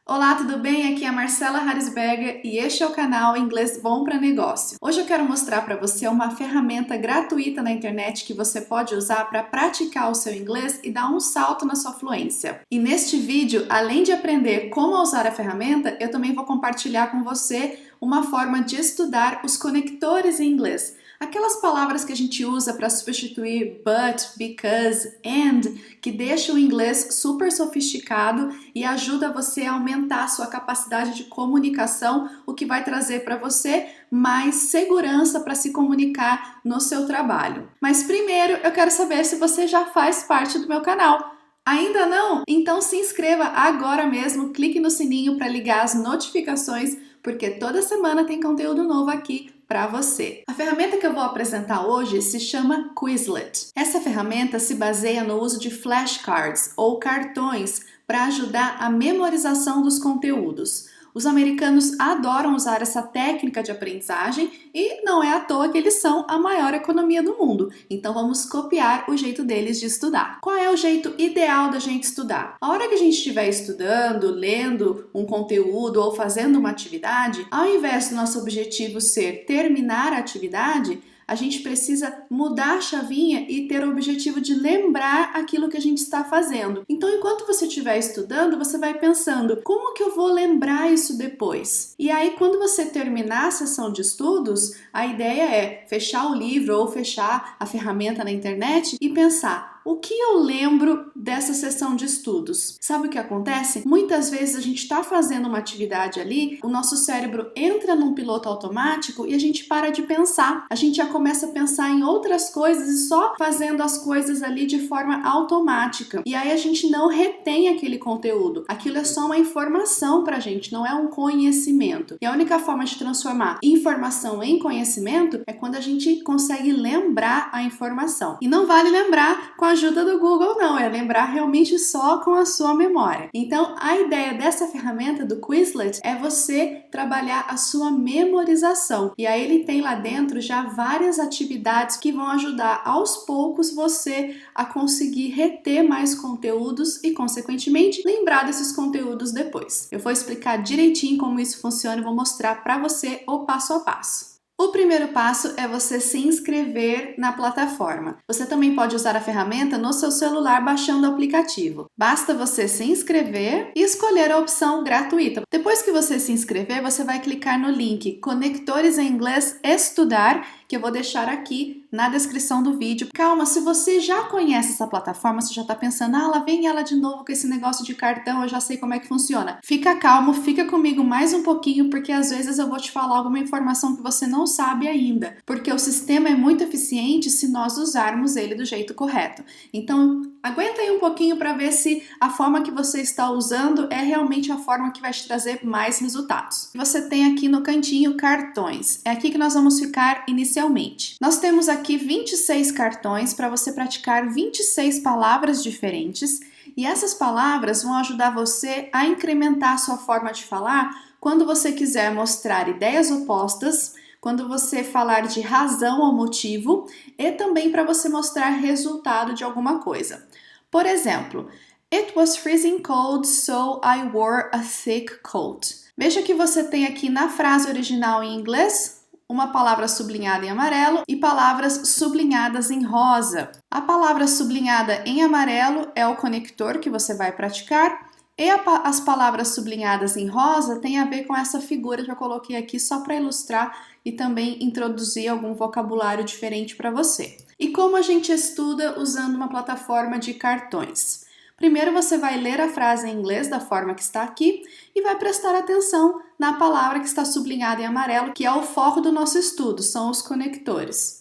Olá, tudo bem? Aqui é a Marcela Harrisberger e este é o canal Inglês Bom para Negócio. Hoje eu quero mostrar para você uma ferramenta gratuita na internet que você pode usar para praticar o seu inglês e dar um salto na sua fluência. E neste vídeo, além de aprender como usar a ferramenta, eu também vou compartilhar com você uma forma de estudar os conectores em inglês. Aquelas palavras que a gente usa para substituir but, because, and, que deixam o inglês super sofisticado e ajuda você a aumentar a sua capacidade de comunicação, o que vai trazer para você mais segurança para se comunicar no seu trabalho. Mas primeiro eu quero saber se você já faz parte do meu canal. Ainda não? Então se inscreva agora mesmo, clique no sininho para ligar as notificações, porque toda semana tem conteúdo novo aqui para você. A ferramenta que eu vou apresentar hoje se chama Quizlet. Essa ferramenta se baseia no uso de flashcards ou cartões para ajudar a memorização dos conteúdos. Os americanos adoram usar essa técnica de aprendizagem e não é à toa que eles são a maior economia do mundo. Então vamos copiar o jeito deles de estudar. Qual é o jeito ideal da gente estudar? A hora que a gente estiver estudando, lendo um conteúdo ou fazendo uma atividade, ao invés do nosso objetivo ser terminar a atividade, a gente precisa mudar a chavinha e ter o objetivo de lembrar aquilo que a gente está fazendo. Então, enquanto você estiver estudando, você vai pensando, como que eu vou lembrar isso depois? E aí, quando você terminar a sessão de estudos, a ideia é fechar o livro ou fechar a ferramenta na internet e pensar, o que eu lembro dessa sessão de estudos? Sabe o que acontece? Muitas vezes a gente está fazendo uma atividade ali, o nosso cérebro entra num piloto automático e a gente para de pensar. A gente já começa a pensar em outras coisas e só fazendo as coisas ali de forma automática. E aí a gente não retém aquele conteúdo. Aquilo é só uma informação pra gente, não é um conhecimento. E a única forma de transformar informação em conhecimento é quando a gente consegue lembrar a informação. E não vale lembrar com a ajuda do Google, não, é lembrar realmente só com a sua memória. Então, a ideia dessa ferramenta do Quizlet é você trabalhar a sua memorização. E aí ele tem lá dentro já várias atividades que vão ajudar aos poucos você a conseguir reter mais conteúdos e, consequentemente, lembrar desses conteúdos depois. Eu vou explicar direitinho como isso funciona e vou mostrar para você o passo a passo. O primeiro passo é você se inscrever na plataforma. Você também pode usar a ferramenta no seu celular baixando o aplicativo. Basta você se inscrever e escolher a opção gratuita. Depois que você se inscrever, você vai clicar no link Conectores em Inglês Estudar, que eu vou deixar aqui na descrição do vídeo. Calma, se você já conhece essa plataforma, você já está pensando, lá vem ela de novo com esse negócio de cartão, eu já sei como é que funciona. Fica calmo, fica comigo mais um pouquinho, porque às vezes eu vou te falar alguma informação que você não sabe ainda, porque o sistema é muito eficiente se nós usarmos ele do jeito correto. Então, aguenta aí um pouquinho para ver se a forma que você está usando é realmente a forma que vai te trazer mais resultados. Você tem aqui no cantinho cartões. É aqui que nós vamos ficar inicialmente. Nós temos aqui 26 cartões para você praticar 26 palavras diferentes e essas palavras vão ajudar você a incrementar a sua forma de falar quando você quiser mostrar ideias opostas, quando você falar de razão ou motivo e também para você mostrar resultado de alguma coisa. Por exemplo, It was freezing cold, so I wore a thick coat. Veja que você tem aqui na frase original em inglês uma palavra sublinhada em amarelo e palavras sublinhadas em rosa. A palavra sublinhada em amarelo é o conector que você vai praticar e as palavras sublinhadas em rosa têm a ver com essa figura que eu coloquei aqui só para ilustrar e também introduzir algum vocabulário diferente para você. E como a gente estuda usando uma plataforma de cartões? Primeiro você vai ler a frase em inglês da forma que está aqui e vai prestar atenção na palavra que está sublinhada em amarelo, que é o foco do nosso estudo, são os conectores.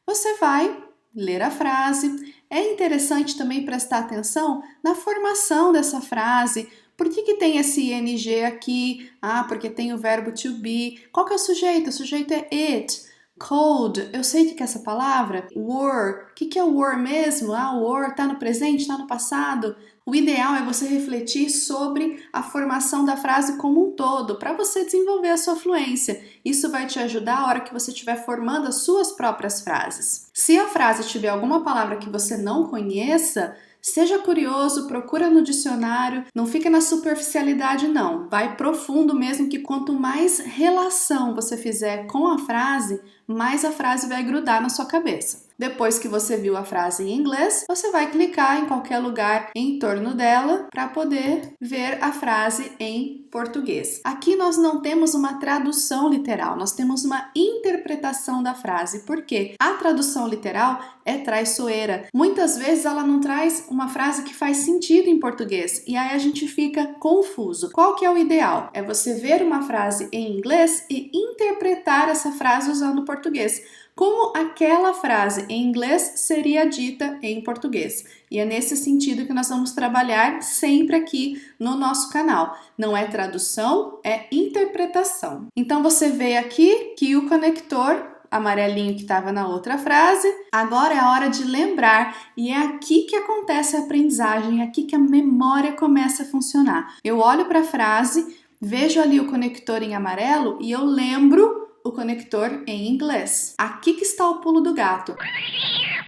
Você vai ler a frase. É interessante também prestar atenção na formação dessa frase. Por que tem esse ing aqui? Porque tem o verbo to be. Qual que é o sujeito? O sujeito é it. Cold, eu sei o que é essa palavra. Were, o que é o were mesmo? O were está no presente, está no passado. O ideal é você refletir sobre a formação da frase como um todo, para você desenvolver a sua fluência. Isso vai te ajudar a hora que você estiver formando as suas próprias frases. Se a frase tiver alguma palavra que você não conheça, Seja curioso, procura no dicionário, não fica na superficialidade não, vai profundo mesmo, que quanto mais relação você fizer com a frase, mais a frase vai grudar na sua cabeça. Depois que você viu a frase em inglês, você vai clicar em qualquer lugar em torno dela para poder ver a frase em português. Aqui nós não temos uma tradução literal, nós temos uma interpretação da frase, porque a tradução literal é traiçoeira. Muitas vezes ela não traz uma frase que faz sentido em português e aí a gente fica confuso. Qual que é o ideal? É você ver uma frase em inglês e interpretar essa frase usando português. Como aquela frase em inglês seria dita em português. E é nesse sentido que nós vamos trabalhar sempre aqui no nosso canal. Não é tradução, é interpretação. Então você vê aqui que o conector amarelinho que estava na outra frase, agora é a hora de lembrar, e é aqui que acontece a aprendizagem, é aqui que a memória começa a funcionar. Eu olho para a frase, vejo ali o conector em amarelo e eu lembro o conector em inglês. Aqui que está o pulo do gato.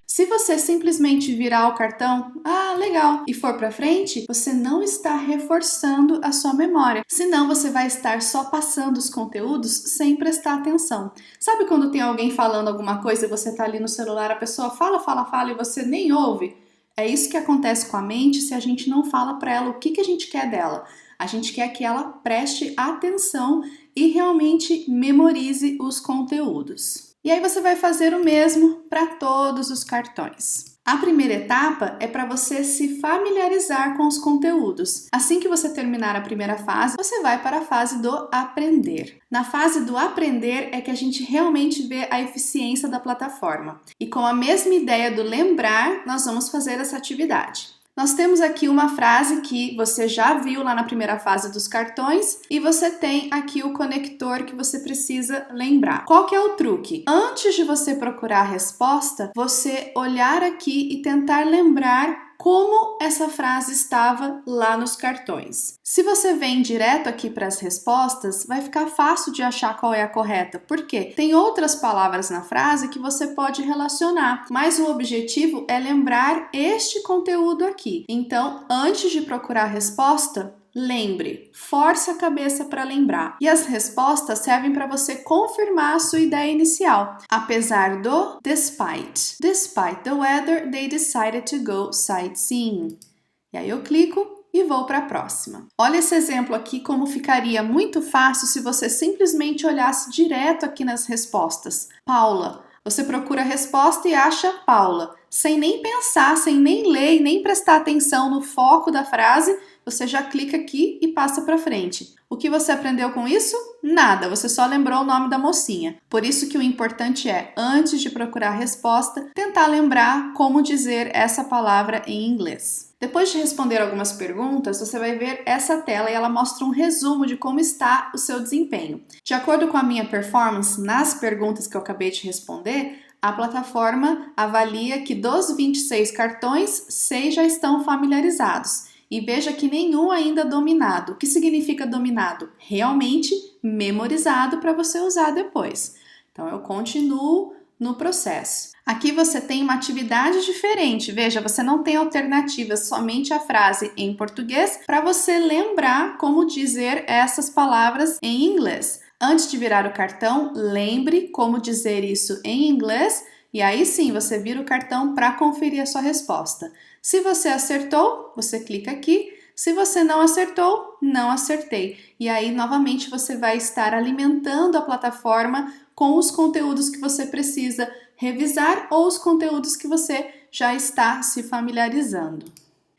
Se você simplesmente virar o cartão, legal, e for para frente, você não está reforçando a sua memória. Senão você vai estar só passando os conteúdos sem prestar atenção. Sabe quando tem alguém falando alguma coisa e você está ali no celular, a pessoa fala e você nem ouve? É isso que acontece com a mente se a gente não fala para ela o que a gente quer dela. A gente quer que ela preste atenção e realmente memorize os conteúdos. E aí você vai fazer o mesmo para todos os cartões. A primeira etapa é para você se familiarizar com os conteúdos. Assim que você terminar a primeira fase, você vai para a fase do aprender. Na fase do aprender é que a gente realmente vê a eficiência da plataforma. E com a mesma ideia do lembrar, nós vamos fazer essa atividade. Nós temos aqui uma frase que você já viu lá na primeira fase dos cartões e você tem aqui o conector que você precisa lembrar. Qual que é o truque? Antes de você procurar a resposta, você olhar aqui e tentar lembrar como essa frase estava lá nos cartões. Se você vem direto aqui para as respostas, vai ficar fácil de achar qual é a correta, porque tem outras palavras na frase que você pode relacionar, mas o objetivo é lembrar este conteúdo aqui. Então, antes de procurar a resposta, lembre, force a cabeça para lembrar. E as respostas servem para você confirmar a sua ideia inicial. Apesar do despite. Despite the weather, they decided to go sightseeing. E aí eu clico e vou para a próxima. Olha esse exemplo aqui, como ficaria muito fácil se você simplesmente olhasse direto aqui nas respostas. Paula. Você procura a resposta e acha Paula. Sem nem pensar, sem nem ler e nem prestar atenção no foco da frase, você já clica aqui e passa para frente. O que você aprendeu com isso? Nada, você só lembrou o nome da mocinha. Por isso que o importante é, antes de procurar a resposta, tentar lembrar como dizer essa palavra em inglês. Depois de responder algumas perguntas, você vai ver essa tela e ela mostra um resumo de como está o seu desempenho. De acordo com a minha performance nas perguntas que eu acabei de responder, a plataforma avalia que dos 26 cartões, 6 já estão familiarizados. E veja que nenhum ainda dominado. O que significa dominado? Realmente memorizado para você usar depois. Então, eu continuo no processo. Aqui você tem uma atividade diferente. Veja, você não tem alternativas, somente a frase em português para você lembrar como dizer essas palavras em inglês. Antes de virar o cartão, lembre como dizer isso em inglês e aí sim você vira o cartão para conferir a sua resposta. Se você acertou, você clica aqui. Se você não acertou, não acertei. E aí, novamente, você vai estar alimentando a plataforma com os conteúdos que você precisa revisar ou os conteúdos que você já está se familiarizando.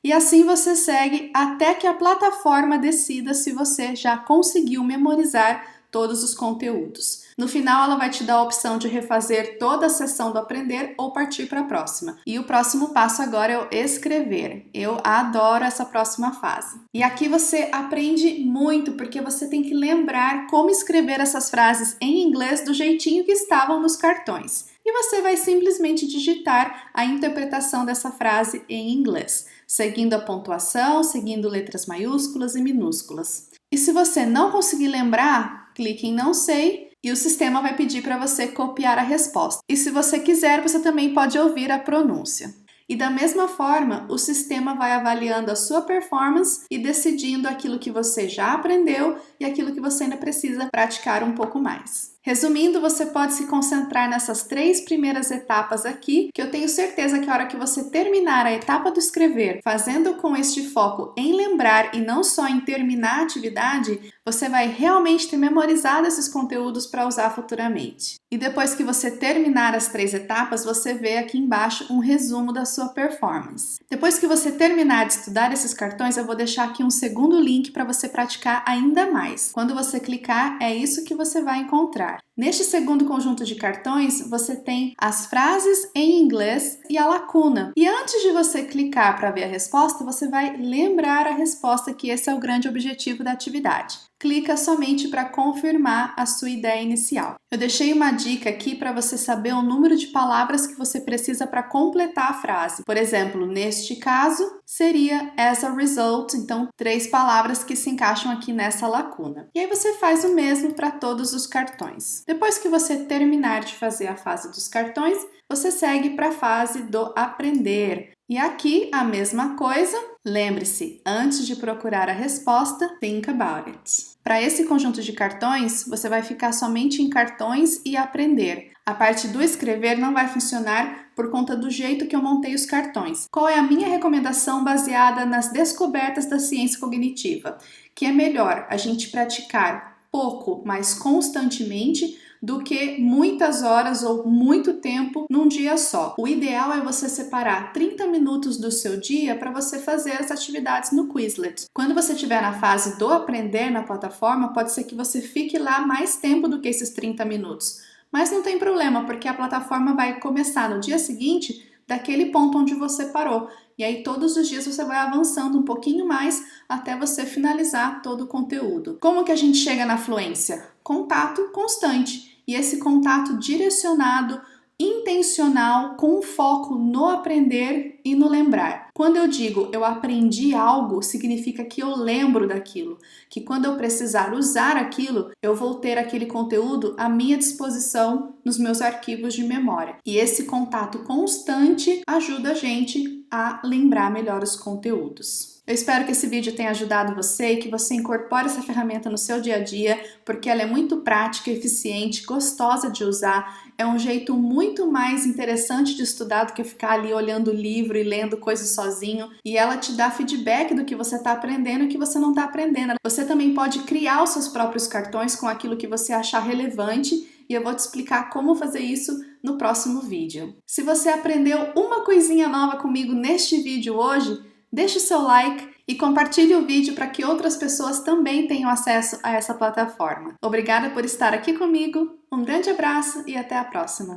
E assim você segue até que a plataforma decida se você já conseguiu memorizar todos os conteúdos. No final, ela vai te dar a opção de refazer toda a sessão do aprender ou partir para a próxima. E o próximo passo agora é o escrever. Eu adoro essa próxima fase. E aqui você aprende muito, porque você tem que lembrar como escrever essas frases em inglês do jeitinho que estavam nos cartões. E você vai simplesmente digitar a interpretação dessa frase em inglês, seguindo a pontuação, seguindo letras maiúsculas e minúsculas. E se você não conseguir lembrar, clique em não sei e o sistema vai pedir para você copiar a resposta. E se você quiser, você também pode ouvir a pronúncia. E da mesma forma, o sistema vai avaliando a sua performance e decidindo aquilo que você já aprendeu e aquilo que você ainda precisa praticar um pouco mais. Resumindo, você pode se concentrar nessas 3 primeiras etapas aqui, que eu tenho certeza que a hora que você terminar a etapa do escrever, fazendo com este foco em lembrar e não só em terminar a atividade, você vai realmente ter memorizado esses conteúdos para usar futuramente. E depois que você terminar as 3 etapas, você vê aqui embaixo um resumo da sua performance. Depois que você terminar de estudar esses cartões, eu vou deixar aqui um segundo link para você praticar ainda mais. Quando você clicar, é isso que você vai encontrar. Neste segundo conjunto de cartões, você tem as frases em inglês e a lacuna. E antes de você clicar para ver a resposta, você vai lembrar a resposta, que esse é o grande objetivo da atividade. Clica somente para confirmar a sua ideia inicial. Eu deixei uma dica aqui para você saber o número de palavras que você precisa para completar a frase. Por exemplo, neste caso, seria as a result, então 3 palavras que se encaixam aqui nessa lacuna. E aí você faz o mesmo para todos os cartões. Depois que você terminar de fazer a fase dos cartões, você segue para a fase do aprender. E aqui a mesma coisa, lembre-se, antes de procurar a resposta, think about it. Para esse conjunto de cartões, você vai ficar somente em cartões e aprender. A parte do escrever não vai funcionar por conta do jeito que eu montei os cartões. Qual é a minha recomendação baseada nas descobertas da ciência cognitiva? Que é melhor a gente praticar pouco, mas constantemente, do que muitas horas ou muito tempo num dia só. O ideal é você separar 30 minutos do seu dia para você fazer as atividades no Quizlet. Quando você estiver na fase do aprender na plataforma, pode ser que você fique lá mais tempo do que esses 30 minutos. Mas não tem problema, porque a plataforma vai começar no dia seguinte daquele ponto onde você parou. E aí todos os dias você vai avançando um pouquinho mais até você finalizar todo o conteúdo. Como que a gente chega na fluência? Contato constante. E esse contato direcionado, intencional, com foco no aprender e no lembrar. Quando eu digo eu aprendi algo, significa que eu lembro daquilo, que quando eu precisar usar aquilo, eu vou ter aquele conteúdo à minha disposição nos meus arquivos de memória. E esse contato constante ajuda a gente a lembrar melhor os conteúdos. Eu espero que esse vídeo tenha ajudado você e que você incorpore essa ferramenta no seu dia a dia, porque ela é muito prática, eficiente, gostosa de usar. É um jeito muito mais interessante de estudar do que ficar ali olhando o livro e lendo coisas sozinho. E ela te dá feedback do que você está aprendendo e que você não está aprendendo. Você também pode criar os seus próprios cartões com aquilo que você achar relevante. E eu vou te explicar como fazer isso no próximo vídeo. Se você aprendeu uma coisinha nova comigo neste vídeo hoje, deixe o seu like e compartilhe o vídeo para que outras pessoas também tenham acesso a essa plataforma. Obrigada por estar aqui comigo, um grande abraço e até a próxima!